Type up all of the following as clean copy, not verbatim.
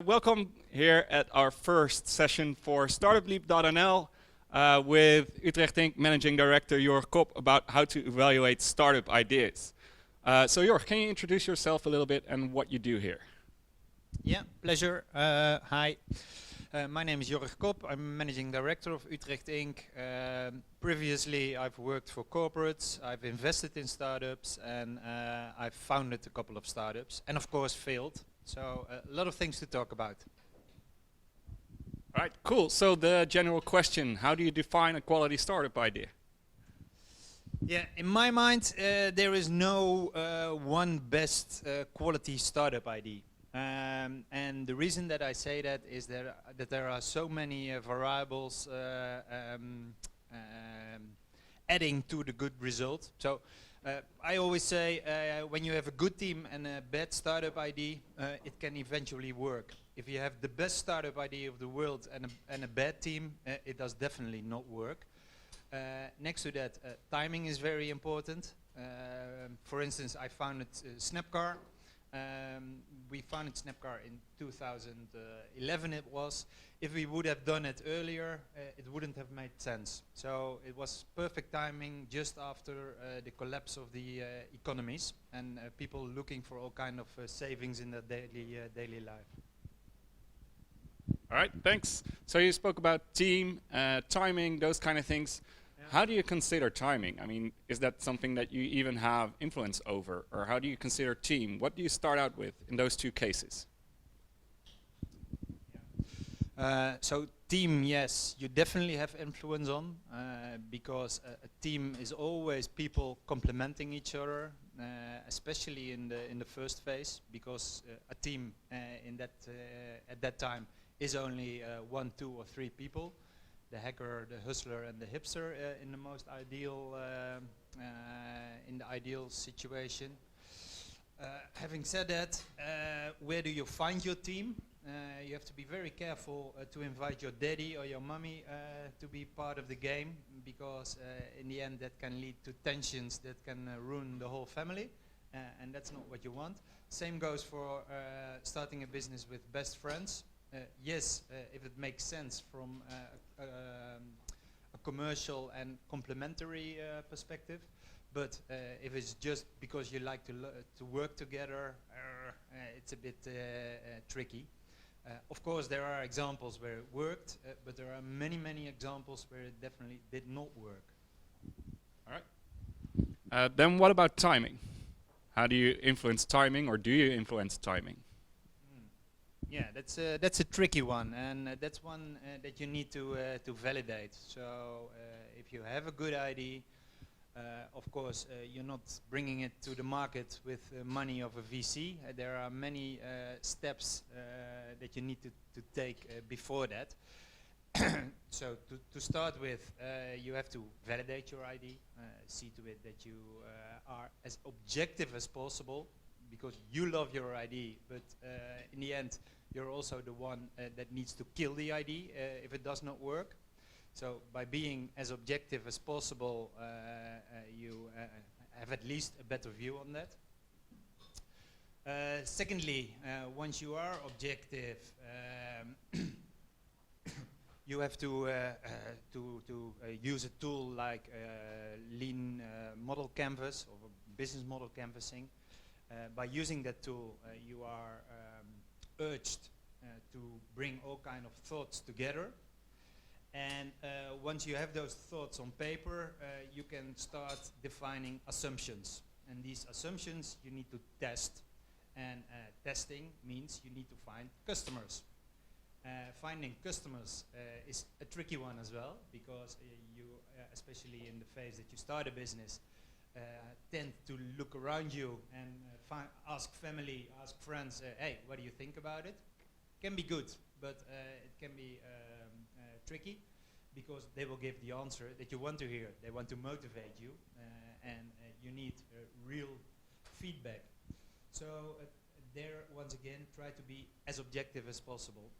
Welcome here at our first session for StartupLeap.nl with UtrechtInc Managing Director Jorg Kop about how to evaluate startup ideas. So Jorg, can you introduce yourself a little bit and what you do here? Yeah, pleasure. Hi, my name is Jorg Kop. I'm Managing Director of UtrechtInc. Previously, I've worked for corporates, I've invested in startups, and I've founded a couple of startups, and of course failed. So a lot of things to talk about. All right, cool. So the general question, how do you define a quality startup idea? Yeah, in my mind, there is no one best quality startup idea. And the reason that I say that is that there are so many variables adding to the good result. So I always say when you have a good team and a bad startup idea, it can eventually work. If you have the best startup idea of the world and a bad team, it does definitely not work. Next to that, timing is very important. For instance, I founded Snappcar. We founded Snappcar in 2011 it was. If we would have done it earlier, it wouldn't have made sense. So it was perfect timing just after the collapse of the economies and people looking for all kind of savings in their daily life. All right, thanks. So you spoke about team, timing, those kind of things. How do you consider timing? I mean, is that something that you even have influence over? Or how do you consider team? What do you start out with in those two cases? So team, yes, you definitely have influence on because a team is always people complementing each other, especially in the first phase, because a team at that time is only 1, 2, or 3 people. The hacker, the hustler, and the hipster in the most ideal, in the ideal situation. Having said that, where do you find your team? You have to be very careful to invite your daddy or your mommy to be part of the game, because in the end that can lead to tensions that can ruin the whole family, and that's not what you want. Same goes for starting a business with best friends. Yes, if it makes sense from a commercial and complementary perspective, but if it's just because you like to work together, it's a bit tricky. Of course, there are examples where it worked, but there are many examples where it definitely did not work. All right. Then what about timing? How do you influence timing, or do you influence timing? Yeah, that's a tricky one, and that's one that you need to validate. So if you have a good idea, of course you're not bringing it to the market with money of a VC. There are many steps that you need to take before that. So to start with, you have to validate your idea, see to it that you are as objective as possible, because you love your idea, but in the end you're also the one that needs to kill the idea if it does not work. So by being as objective as possible, you have at least a better view on that. Secondly, once you are objective, you have to use a tool like lean model canvas or business model canvassing. By using that tool, you are urged to bring all kind of thoughts together, and once you have those thoughts on paper, you can start defining assumptions, and these assumptions you need to test, and testing means you need to find customers. Finding customers is a tricky one as well, because you, especially in the phase that you start a business, tend to look around you and ask family, ask friends, hey, what do you think about it? Can be good, but it can be tricky, because they will give the answer that you want to hear. They want to motivate you, and you need real feedback. So there, once again, try to be as objective as possible.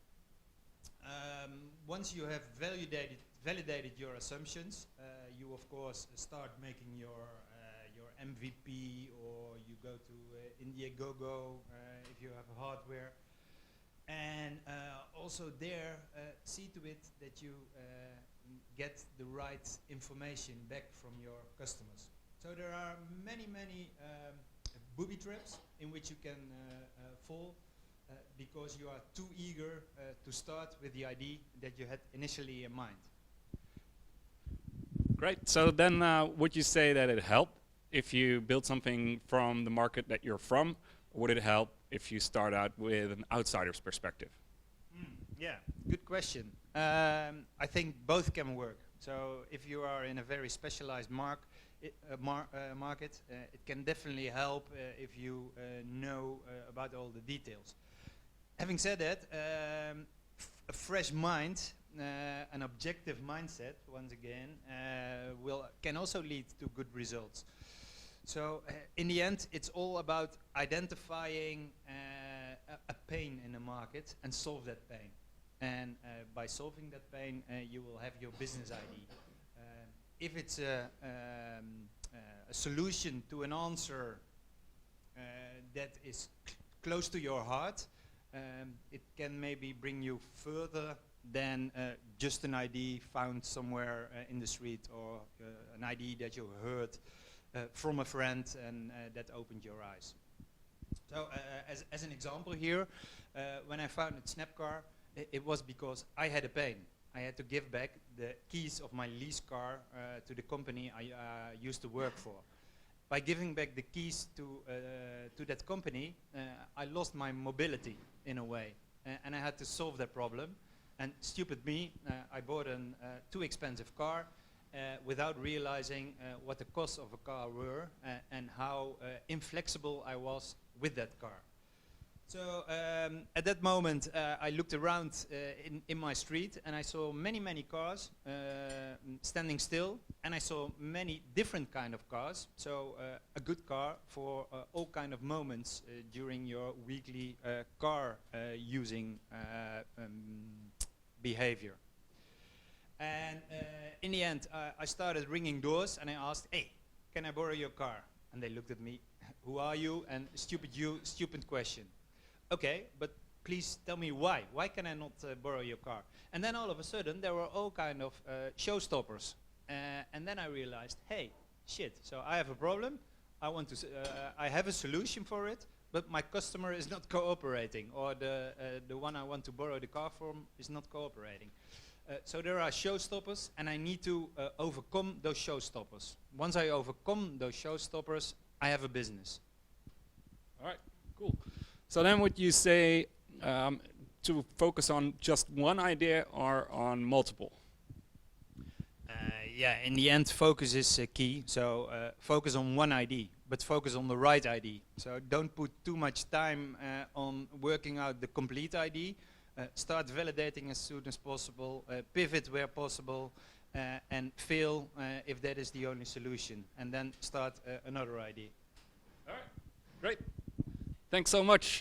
Once you have validated your assumptions, you of course start making your MVP, or you go to Indiegogo if you have hardware, And also there, see to it that you get the right information back from your customers. So there are many booby traps in which you can fall because you are too eager to start with the idea that you had initially in mind. Great. So then would you say that it helped if you build something from the market that you're from? Or would it help if you start out with an outsider's perspective? Yeah, good question. I think both can work. So if you are in a very specialized market, it can definitely help if you know about all the details. Having said that, a fresh mind, an objective mindset, once again, can also lead to good results. So in the end, it's all about identifying a pain in the market and solve that pain. And by solving that pain, you will have your business ID. If it's a solution to an answer that is close to your heart, it can maybe bring you further than just an ID found somewhere in the street, or an ID that you heard from a friend and that opened your eyes. So as an example here, when I founded Snappcar, it was because I had a pain. I had to give back the keys of my lease car to the company I used to work for. By giving back the keys to that company, I lost my mobility in a way, and I had to solve that problem. And stupid me, I bought a too expensive car without realizing what the costs of a car were and how inflexible I was with that car. So at that moment, I looked around in my street, and I saw many cars standing still, and I saw many different kind of cars. So a good car for all kind of moments during your weekly car using behavior. And in the end, I started ringing doors, and I asked, "Hey, can I borrow your car?" And they looked at me, "Who are you?" And stupid question. Okay, but please tell me why. Why can I not borrow your car? And then all of a sudden, there were all kind of showstoppers. And then I realized, hey, shit, so I have a problem. I have a solution for it, but my customer is not cooperating, or the one I want to borrow the car from is not cooperating. So there are showstoppers, and I need to overcome those showstoppers. Once I overcome those showstoppers, I have a business. All right, cool. So then would you say to focus on just one idea or on multiple? Yeah, in the end, focus is key. So focus on one ID, but focus on the right ID. So don't put too much time on working out the complete ID. Start validating as soon as possible, pivot where possible, and fail if that is the only solution. And then start another ID. All right, great. Thanks so much.